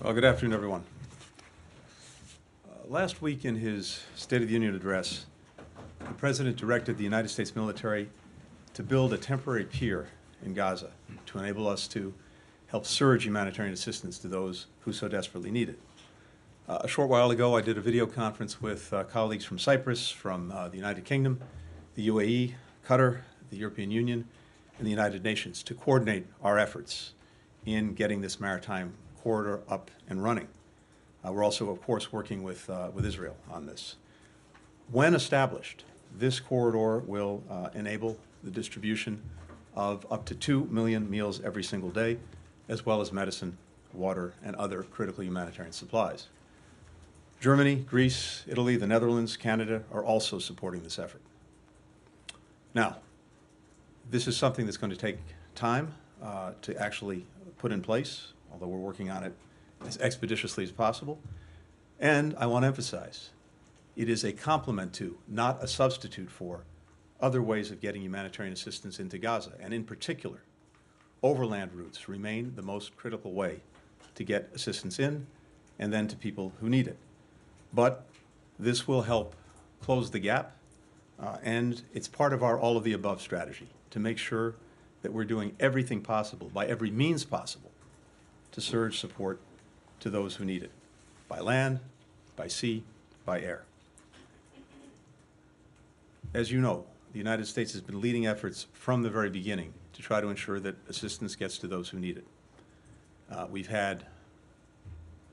Well, good afternoon, everyone. Last week in his State of the Union address, the President directed the United States military to build a temporary pier in Gaza to enable us to help surge humanitarian assistance to those who so desperately need it. A short while ago, I did a video conference with colleagues from Cyprus, from the United Kingdom, the UAE, Qatar, the European Union, and the United Nations to coordinate our efforts in getting this maritime corridor up and running. We're also, of course, working with Israel on this. When established, this corridor will enable the distribution of up to 2 million meals every single day, as well as medicine, water, and other critical humanitarian supplies. Germany, Greece, Italy, the Netherlands, Canada are also supporting this effort. Now, this is something that's going to take time to actually put in place, although we're working on it as expeditiously as possible. And I want to emphasize, it is a complement to, not a substitute for, other ways of getting humanitarian assistance into Gaza. And in particular, overland routes remain the most critical way to get assistance in and then to people who need it. But this will help close the gap, and it's part of our all-of-the-above strategy to make sure that we're doing everything possible, by every means possible, to surge support to those who need it, by land, by sea, by air. As you know, the United States has been leading efforts from the very beginning to try to ensure that assistance gets to those who need it. We've had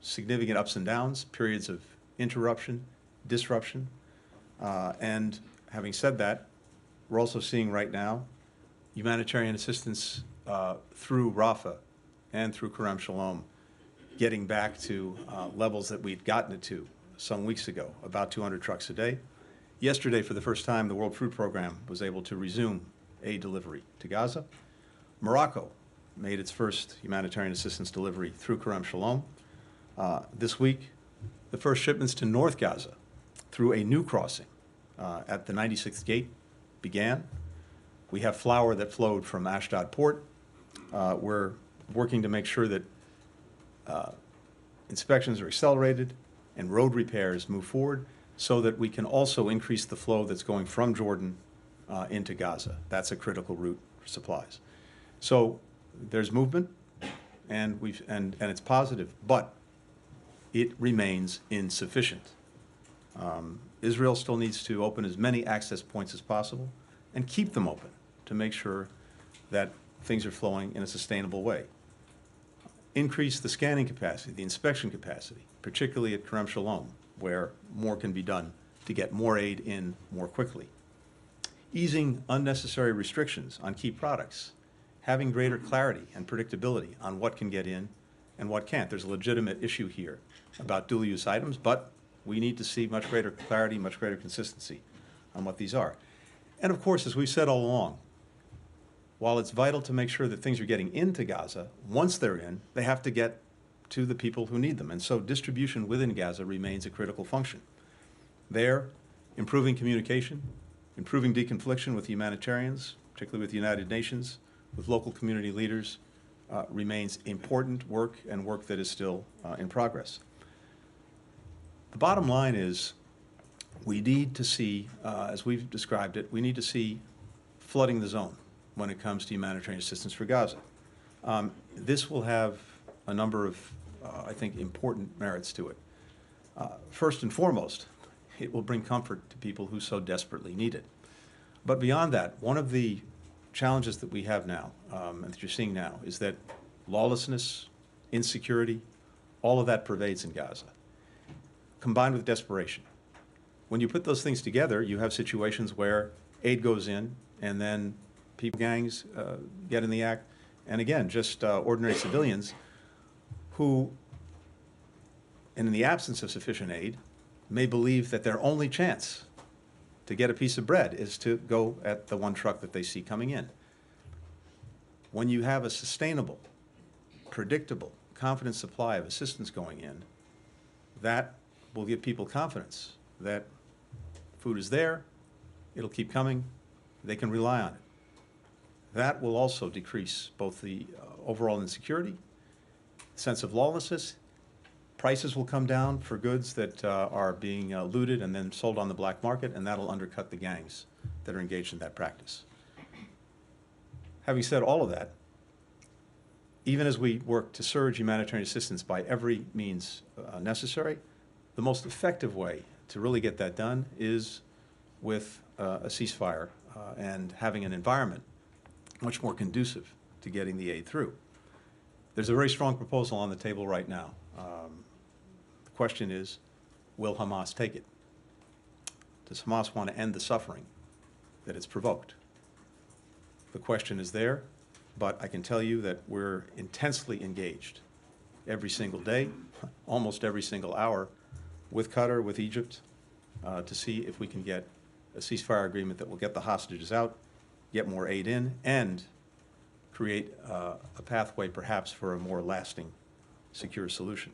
significant ups and downs, periods of interruption, disruption, and having said that, we're also seeing right now humanitarian assistance through Rafah and through Kerem Shalom getting back to levels that we'd gotten it to some weeks ago, about 200 trucks a day. Yesterday, for the first time, the World Food Program was able to resume aid delivery to Gaza. Morocco made its first humanitarian assistance delivery through Kerem Shalom. This week, the first shipments to North Gaza through a new crossing at the 96th gate began. We have flour that flowed from Ashdod port. We're working to make sure that inspections are accelerated and road repairs move forward so that we can also increase the flow that's going from Jordan into Gaza. That's a critical route for supplies. So there's movement, and it's positive, but it remains insufficient. Israel still needs to open as many access points as possible and keep them open to make sure that things are flowing in a sustainable way. Increase the scanning capacity, the inspection capacity, particularly at Kerem Shalom, where more can be done to get more aid in more quickly. Easing unnecessary restrictions on key products, having greater clarity and predictability on what can get in and what can't. There's a legitimate issue here about dual-use items, but we need to see much greater clarity, much greater consistency on what these are. And of course, as we've said all along, while it's vital to make sure that things are getting into Gaza, once they're in, they have to get to the people who need them. And so distribution within Gaza remains a critical function. There, improving communication, improving deconfliction with humanitarians, particularly with the United Nations, with local community leaders, remains important work and work that is still in progress. The bottom line is we need to see, as we've described it, we need to see flooding the zone when it comes to humanitarian assistance for Gaza. This will have a number of, I think, important merits to it. First and foremost, it will bring comfort to people who so desperately need it. But beyond that, one of the challenges that we have now, and that you're seeing now, is that lawlessness, insecurity, all of that pervades in Gaza, combined with desperation. When you put those things together, you have situations where aid goes in, and then people, gangs get in the act, and again, just ordinary civilians who, and in the absence of sufficient aid, may believe that their only chance to get a piece of bread is to go at the one truck that they see coming in. When you have a sustainable, predictable, confident supply of assistance going in, that will give people confidence that food is there, it'll keep coming, they can rely on it. That will also decrease both the overall insecurity, sense of lawlessness, Prices will come down for goods that are being looted and then sold on the black market, and that'll undercut the gangs that are engaged in that practice. Having said all of that, even as we work to surge humanitarian assistance by every means necessary, the most effective way to really get that done is with a ceasefire and having an environment much more conducive to getting the aid through. There's a very strong proposal on the table right now. The question is, will Hamas take it? Does Hamas want to end the suffering that it's provoked? The question is there, but I can tell you that we're intensely engaged every single day, almost every single hour, with Qatar, with Egypt, to see if we can get a ceasefire agreement that will get the hostages out, get more aid in, and create a pathway perhaps for a more lasting, secure solution.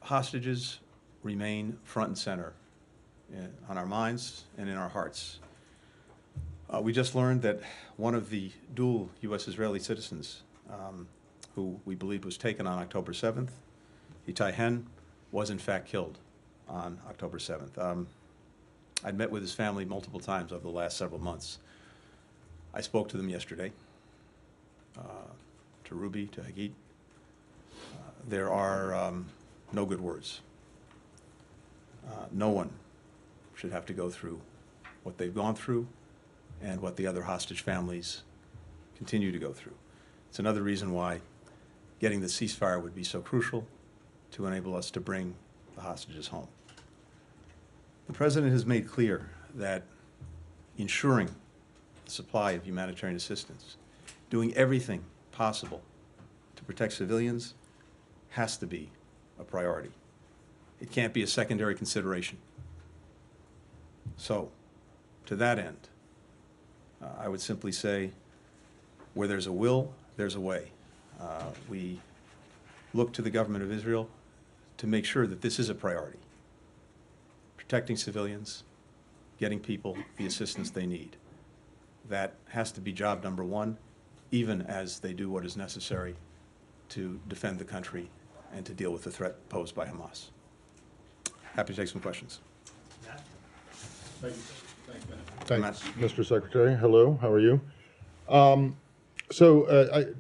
Hostages remain front and center on our minds and in our hearts. We just learned that one of the dual U.S.-Israeli citizens who we believe was taken on October 7th, Itai Hen, was in fact killed on October 7th. I'd met with his family multiple times over the last several months. I spoke to them yesterday, to Ruby, to Hagit. There are no good words. No one should have to go through what they've gone through and what the other hostage families continue to go through. It's another reason why getting the ceasefire would be so crucial to enable us to bring the hostages home. The President has made clear that ensuring the supply of humanitarian assistance, doing everything possible to protect civilians, has to be a priority. It can't be a secondary consideration. So, to that end, I would simply say, where there's a will, there's a way. We look to the government of Israel to make sure that this is a priority. Protecting civilians, getting people the assistance they need. That has to be job number one, even as they do what is necessary to defend the country and to deal with the threat posed by Hamas. Happy to take some questions. Thank you. Thanks, Mr. Secretary. Hello, how are you?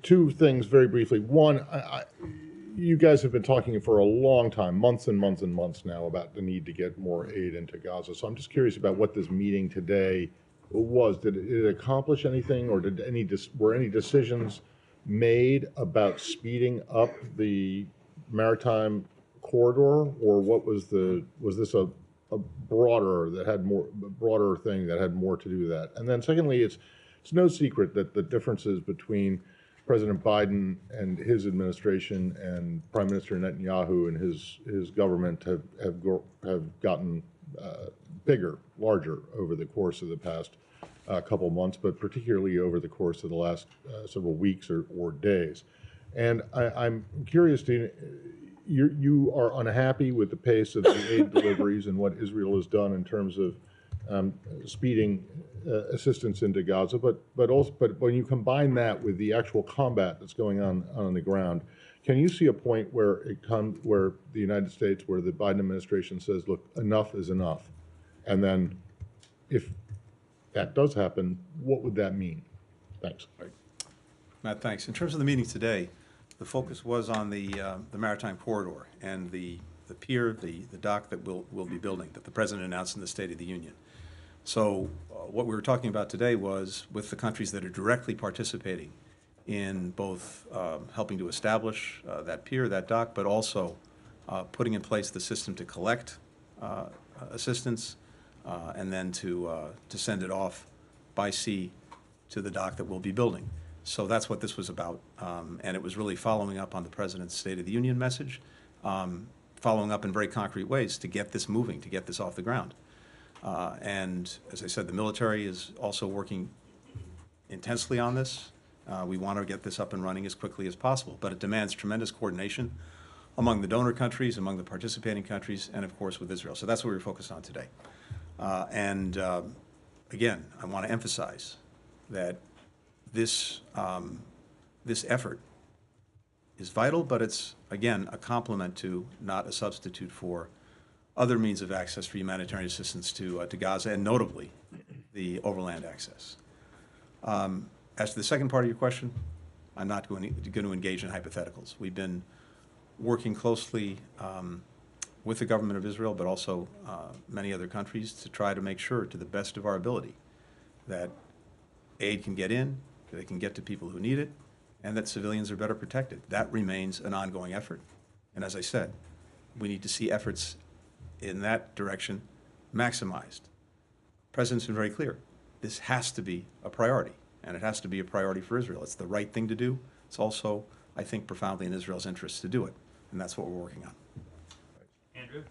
Two things very briefly. One, you guys have been talking for a long time, months and months and months now, about the need to get more aid into Gaza. So I'm just curious about what this meeting today was. Did it accomplish anything, or were any decisions made about speeding up the maritime corridor, or was this a broader thing that had more to do with that? And then secondly, it's no secret that the differences between President Biden and his administration and Prime Minister Netanyahu and his government have gotten bigger, larger over the course of the past couple months, but particularly over the course of the last several weeks or days. And I'm curious you are unhappy with the pace of the aid deliveries and what Israel has done in terms of speeding assistance into Gaza, but when you combine that with the actual combat that's going on the ground, can you see a point where where the United States, where the Biden administration says, look, enough is enough? And then if that does happen, what would that mean? Thanks. Right. Matt, thanks. In terms of the meeting today, the focus was on the maritime corridor and the pier, the dock that we'll be building, that the President announced in the State of the Union. So what we were talking about today was with the countries that are directly participating in both helping to establish that pier, that dock, but also putting in place the system to collect assistance and then to send it off by sea to the dock that we'll be building. So that's what this was about, and it was really following up on the President's State of the Union message, following up in very concrete ways to get this moving, to get this off the ground. And as I said, the military is also working intensely on this. We want to get this up and running as quickly as possible, but it demands tremendous coordination among the donor countries, among the participating countries, and of course with Israel. So that's what we're focused on today. Again, I want to emphasize that this effort is vital, but it's, again, a complement to, not a substitute for, other means of access for humanitarian assistance to Gaza, and notably, the overland access. As to the second part of your question, I'm not going to engage in hypotheticals. We've been working closely with the government of Israel, but also many other countries, to try to make sure, to the best of our ability, that aid can get in, that it can get to people who need it, and that civilians are better protected. That remains an ongoing effort. And as I said, we need to see efforts in that direction maximized. The President's been very clear. This has to be a priority, and it has to be a priority for Israel. It's the right thing to do. It's also, I think, profoundly in Israel's interest to do it, and that's what we're working on. Andrew?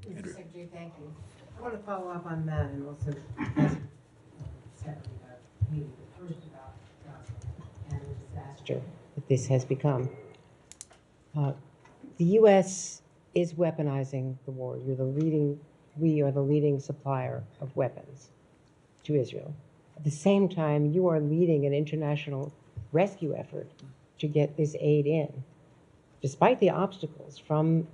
Andrew. Secretary, thank you. I want to follow up on that and also ask separately about, maybe the first about Gaza and the disaster that this has become. The U.S. is weaponizing the war. We are the leading supplier of weapons to Israel. At the same time, you are leading an international rescue effort to get this aid in, despite the obstacles from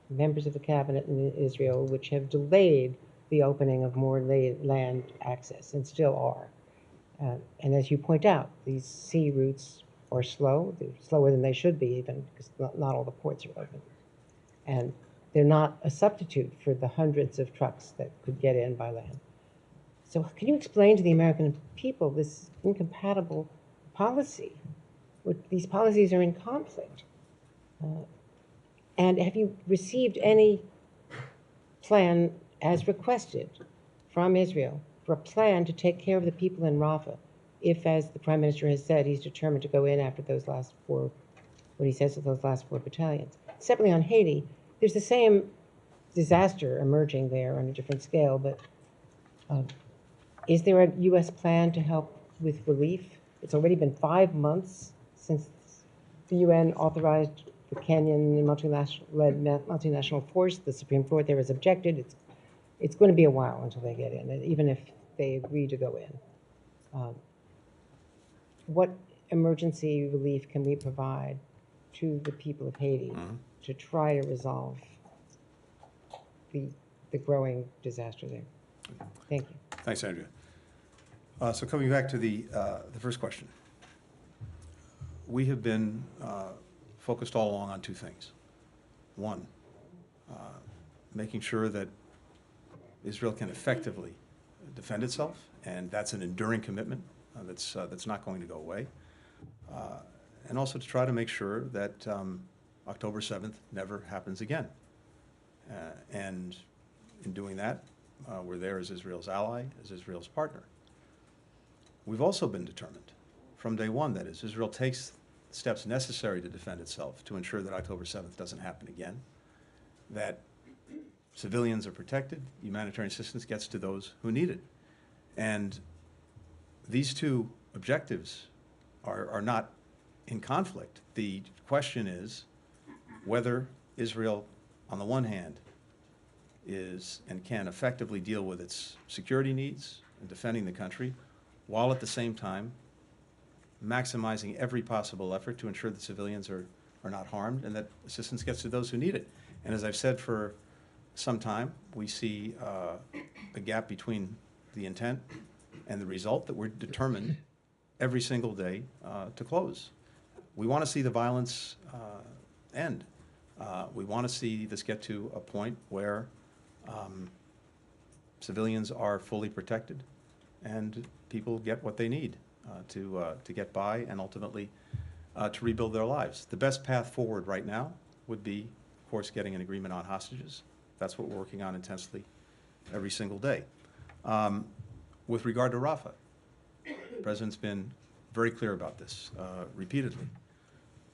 members of the cabinet in Israel, which have delayed the opening of more land access, and still are. And as you point out, these sea routes are slow. They're slower than they should be, even, because not all the ports are open. And they're not a substitute for the hundreds of trucks that could get in by land. So can you explain to the American people this incompatible policy? These policies are in conflict. And have you received any plan, as requested, from Israel for a plan to take care of the people in Rafah, if, as the Prime Minister has said, he's determined to go in after those last four, what he says of those last 4 battalions? Separately, on Haiti, there's the same disaster emerging there on a different scale, but is there a U.S. plan to help with relief? It's already been 5 months since the UN authorized the Kenyan multinational force. The Supreme Court there has objected. It's going to be a while until they get in, even if they agree to go in. What emergency relief can we provide to the people of Haiti to try to resolve the growing disaster there? Thank you. Thanks, Andrea. So coming back to the first question, we have been focused all along on 2 things. One, making sure that Israel can effectively defend itself, and that's an enduring commitment that's not going to go away. And also to try to make sure that October 7th never happens again. And in doing that, we're there as Israel's ally, as Israel's partner. We've also been determined from day one, that is, Israel takes steps necessary to defend itself to ensure that October 7th doesn't happen again, that civilians are protected, humanitarian assistance gets to those who need it. And these 2 objectives are not in conflict. The question is whether Israel, on the one hand, is and can effectively deal with its security needs and defending the country, while at the same time maximizing every possible effort to ensure that civilians are not harmed and that assistance gets to those who need it. And as I've said for some time, we see a gap between the intent and the result that we're determined every single day to close. We want to see the violence end. We want to see this get to a point where civilians are fully protected and people get what they need to get by and ultimately to rebuild their lives. The best path forward right now would be, of course, getting an agreement on hostages. That's what we're working on intensely every single day. With regard to Rafah, the President's been very clear about this repeatedly.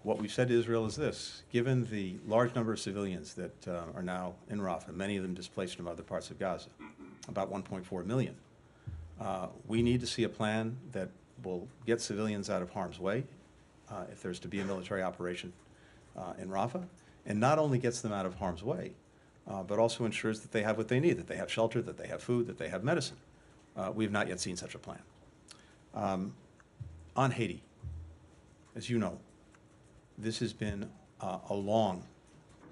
What we've said to Israel is this: given the large number of civilians that are now in Rafah, many of them displaced from other parts of Gaza, about 1.4 million, we need to see a plan that will get civilians out of harm's way if there's to be a military operation in Rafah, and not only gets them out of harm's way, but also ensures that they have what they need, that they have shelter, that they have food, that they have medicine. We have not yet seen such a plan. On Haiti, as you know, this has been a long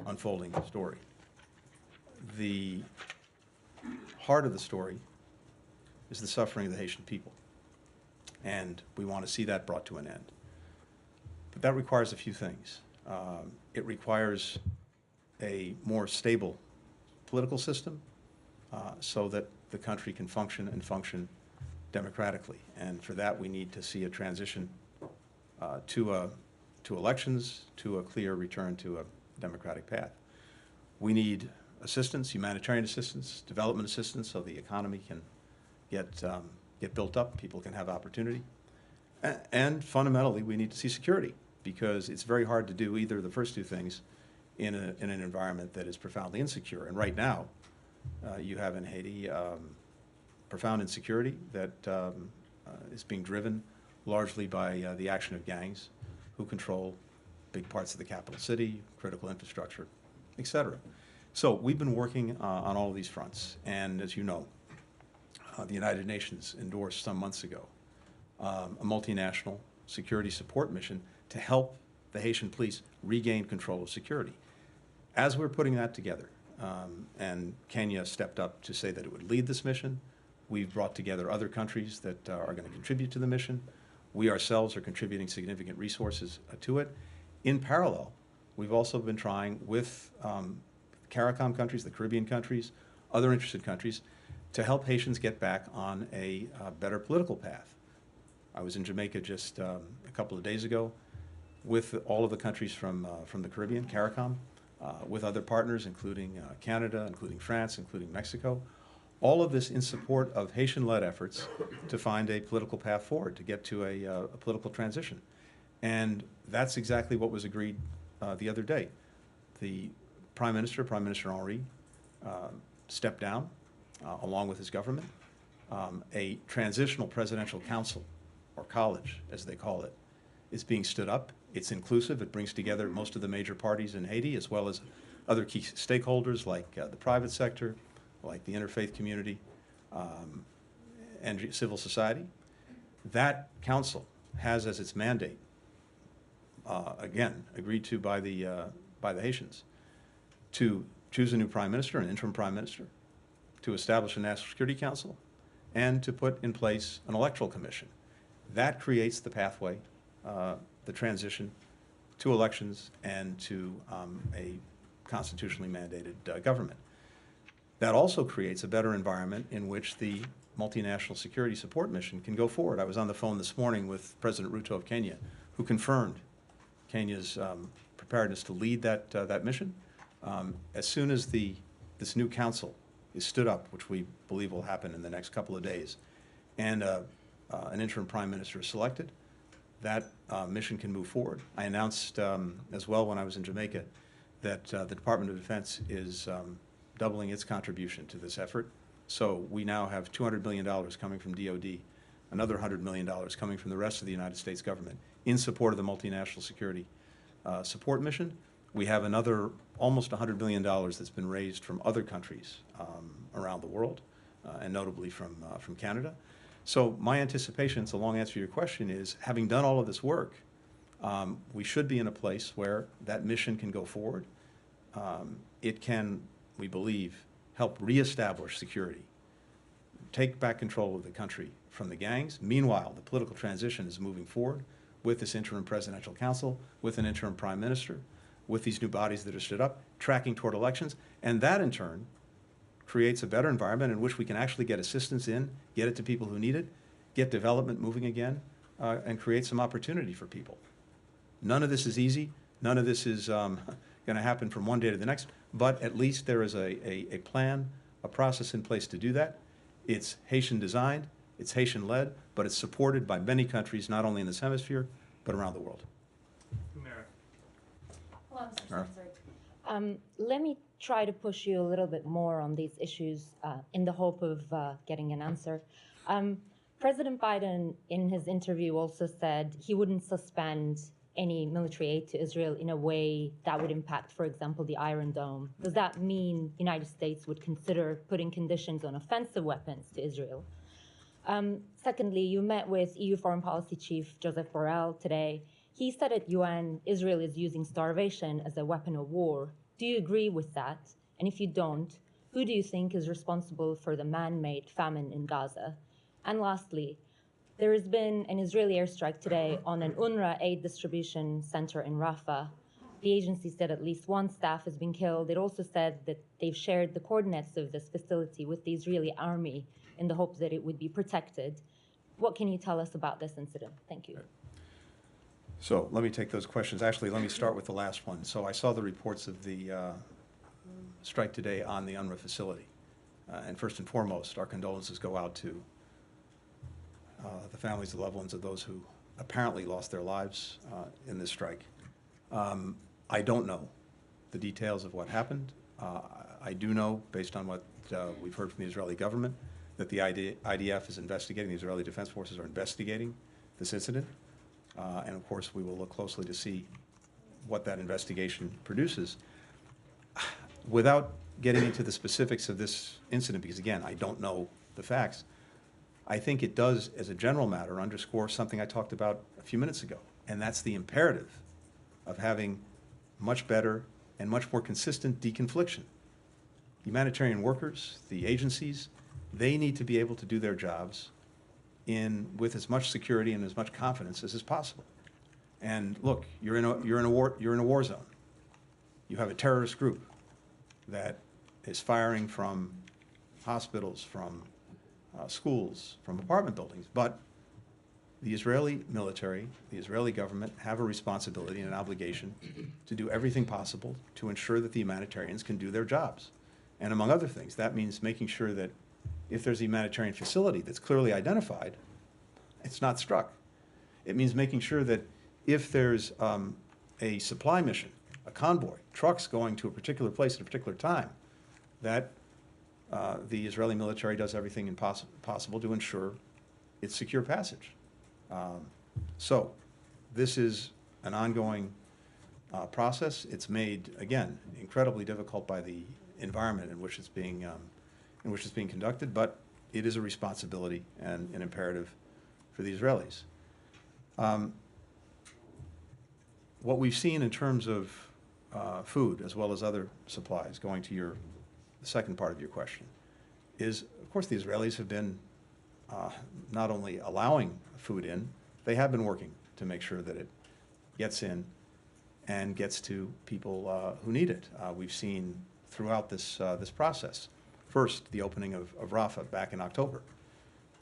unfolding story. The heart of the story is the suffering of the Haitian people, and we want to see that brought to an end. But that requires a few things. It requires a more stable political system so that the country can function and function democratically. And for that, we need to see a transition to elections, to a clear return to a democratic path. We need assistance, humanitarian assistance, development assistance, so the economy can get built up, people can have opportunity. And fundamentally, we need to see security, because it's very hard to do either of the first two things in an environment that is profoundly insecure. And right now, you have in Haiti profound insecurity that is being driven largely by the action of gangs who control big parts of the capital city, critical infrastructure, et cetera. So we've been working on all of these fronts. And as you know, the United Nations endorsed some months ago a multinational security support mission to help the Haitian police regain control of security. As we're putting that together, and Kenya stepped up to say that it would lead this mission, we've brought together other countries that are going to contribute to the mission. We ourselves are contributing significant resources to it. In parallel, we've also been trying with CARICOM countries, the Caribbean countries, other interested countries, to help Haitians get back on a better political path. I was in Jamaica just a couple of days ago with all of the countries from the Caribbean, CARICOM, with other partners, including Canada, including France, including Mexico. All of this in support of Haitian-led efforts to find a political path forward, to get to a political transition. And that's exactly what was agreed the other day. The Prime Minister Henry, stepped down along with his government. A transitional presidential council, or college, as they call it, is being stood up. It's inclusive. It brings together most of the major parties in Haiti, as well as other key stakeholders like the private sector, like the interfaith community, and civil society. That council has as its mandate, again, agreed to by the Haitians, to choose a new prime minister, an interim prime minister, to establish a National Security Council, and to put in place an electoral commission. That creates the pathway, the transition to elections and to a constitutionally mandated government. That also creates a better environment in which the multinational security support mission can go forward. I was on the phone this morning with President Ruto of Kenya, who confirmed Kenya's preparedness to lead that mission. As soon as this new council is stood up, which we believe will happen in the next couple of days, and an interim prime minister is selected, that mission can move forward. I announced as well when I was in Jamaica that the Department of Defense is doubling its contribution to this effort. So we now have $200 million coming from DOD, another $100 million coming from the rest of the United States government in support of the multinational security support mission. We have another almost $100 million that's been raised from other countries around the world, and notably from Canada. So my anticipation, it's a long answer to your question, is having done all of this work, we should be in a place where that mission can go forward. It can, we believe, help reestablish security, take back control of the country from the gangs. Meanwhile, the political transition is moving forward with this interim presidential council, with an interim prime minister, with these new bodies that are stood up, tracking toward elections. And that, in turn, creates a better environment in which we can actually get assistance in, get it to people who need it, get development moving again, and create some opportunity for people. None of this is easy. None of this is going to happen from one day to the next, but at least there is a plan, a process in place to do that. It's Haitian designed, it's Haitian led, but it's supported by many countries, not only in this hemisphere, but around the world. Hello, Mr. Spencer. Let me try to push you a little bit more on these issues in the hope of getting an answer. President Biden, in his interview, also said he wouldn't suspend any military aid to Israel in a way that would impact, for example, the Iron Dome. Does that mean the United States would consider putting conditions on offensive weapons to Israel? Secondly, you met with EU Foreign Policy Chief Joseph Borrell today. He said at UN, Israel is using starvation as a weapon of war. Do you agree with that? And if you don't, who do you think is responsible for the man-made famine in Gaza? And lastly, there has been an Israeli airstrike today on an UNRWA aid distribution center in Rafah. The agency said at least one staff has been killed. It also said that they've shared the coordinates of this facility with the Israeli army in the hope that it would be protected. What can you tell us about this incident? Thank you. So let me take those questions. Actually, let me start with the last one. So I saw the reports of the strike today on the UNRWA facility. And first and foremost, our condolences go out to the families, the loved ones of those who apparently lost their lives in this strike. I don't know the details of what happened. I do know, based on what we've heard from the Israeli government, that the IDF is investigating, the Israeli Defense Forces are investigating this incident. And of course, we will look closely to see what that investigation produces. Without getting into the specifics of this incident, because again, I don't know the facts, I think it does, as a general matter, underscore something I talked about a few minutes ago, and that's the imperative of having much better and much more consistent deconfliction. Humanitarian workers, the agencies, they need to be able to do their jobs with as much security and as much confidence as is possible. And look, you're in a war zone. You have a terrorist group that is firing from hospitals, from schools, from apartment buildings. But the Israeli military, the Israeli government have a responsibility and an obligation to do everything possible to ensure that the humanitarians can do their jobs. And among other things, that means making sure that if there's a humanitarian facility that's clearly identified, it's not struck. It means making sure that if there's a supply mission, a convoy, trucks going to a particular place at a particular time, that the Israeli military does everything possible to ensure its secure passage. So this is an ongoing process. It's made, again, incredibly difficult by the environment in which it's being conducted, but it is a responsibility and an imperative for the Israelis. What we've seen in terms of food, as well as other supplies, going to the second part of your question, is, of course, the Israelis have been not only allowing food in, they have been working to make sure that it gets in and gets to people who need it. We've seen throughout this process, first, the opening of Rafah back in October.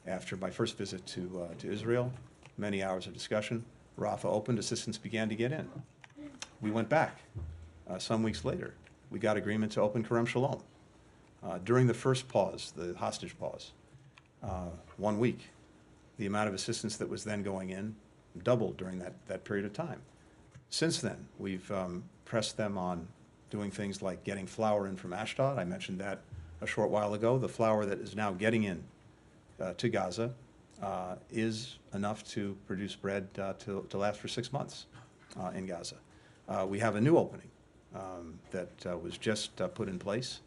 After my first visit to Israel, many hours of discussion, Rafah opened, assistance began to get in. We went back some weeks later. We got agreement to open Kerem Shalom. During the first pause, the hostage pause, 1 week, the amount of assistance that was then going in doubled during that period of time. Since then, we've pressed them on doing things like getting flour in from Ashdod. I mentioned that a short while ago. The flour that is now getting in to Gaza is enough to produce bread to last for 6 months in Gaza. We have a new opening that was just put in place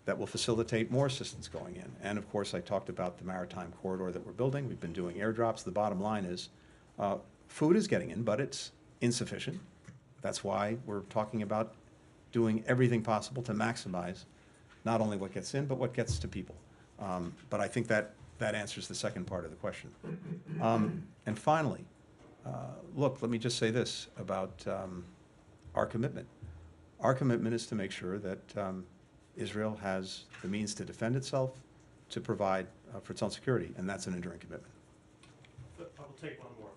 that will facilitate more assistance going in. And of course, I talked about the maritime corridor that we're building. We've been doing airdrops. The bottom line is food is getting in, but it's insufficient. That's why we're talking about doing everything possible to maximize not only what gets in, but what gets to people. But I think that answers the second part of the question. And finally, look, let me just say this about our commitment. Our commitment is to make sure that Israel has the means to defend itself, to provide for its own security, and that's an enduring commitment. I will take one more.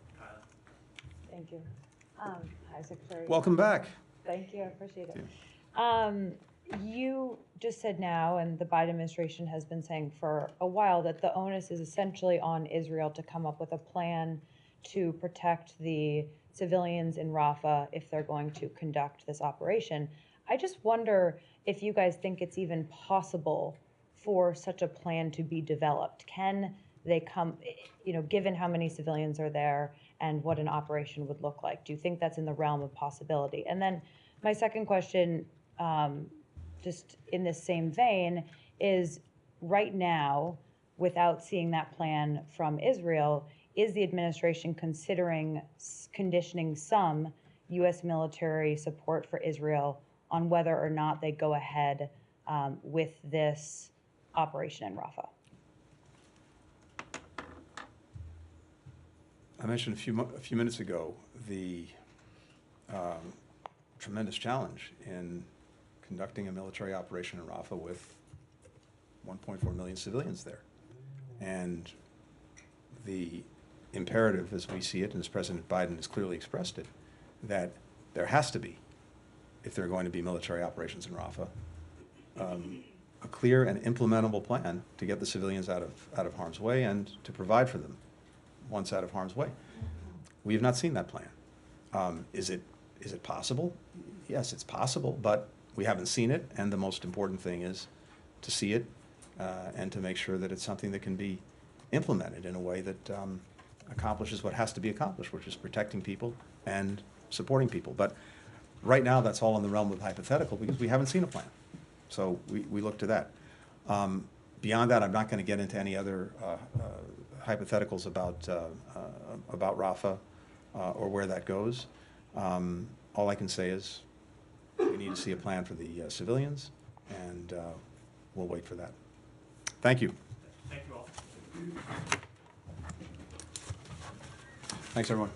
Thank you. Hi, Secretary. Welcome back. Thank you, I appreciate it. You just said now, and the Biden administration has been saying for a while, that the onus is essentially on Israel to come up with a plan to protect the civilians in Rafah if they're going to conduct this operation. I just wonder if you guys think it's even possible for such a plan to be developed. Can they come, given how many civilians are there and what an operation would look like? Do you think that's in the realm of possibility? And then my second question, just in this same vein, is right now, without seeing that plan from Israel, is the administration considering conditioning some U.S. military support for Israel on whether or not they go ahead with this operation in Rafah? I mentioned a few minutes ago the tremendous challenge in conducting a military operation in Rafah with 1.4 million civilians there. And the imperative, as we see it, and as President Biden has clearly expressed it, that there has to be, if there are going to be military operations in Rafah, a clear and implementable plan to get the civilians out of harm's way and to provide for them once out of harm's way. We have not seen that plan. Is it possible? Yes, it's possible, but we haven't seen it, and the most important thing is to see it and to make sure that it's something that can be implemented in a way that accomplishes what has to be accomplished, which is protecting people and supporting people. But right now, that's all in the realm of hypothetical because we haven't seen a plan. So we look to that. Beyond that, I'm not going to get into any other hypotheticals about Rafah or where that goes. All I can say is we need to see a plan for the civilians, and we'll wait for that. Thank you. Thank you all. Thanks, everyone.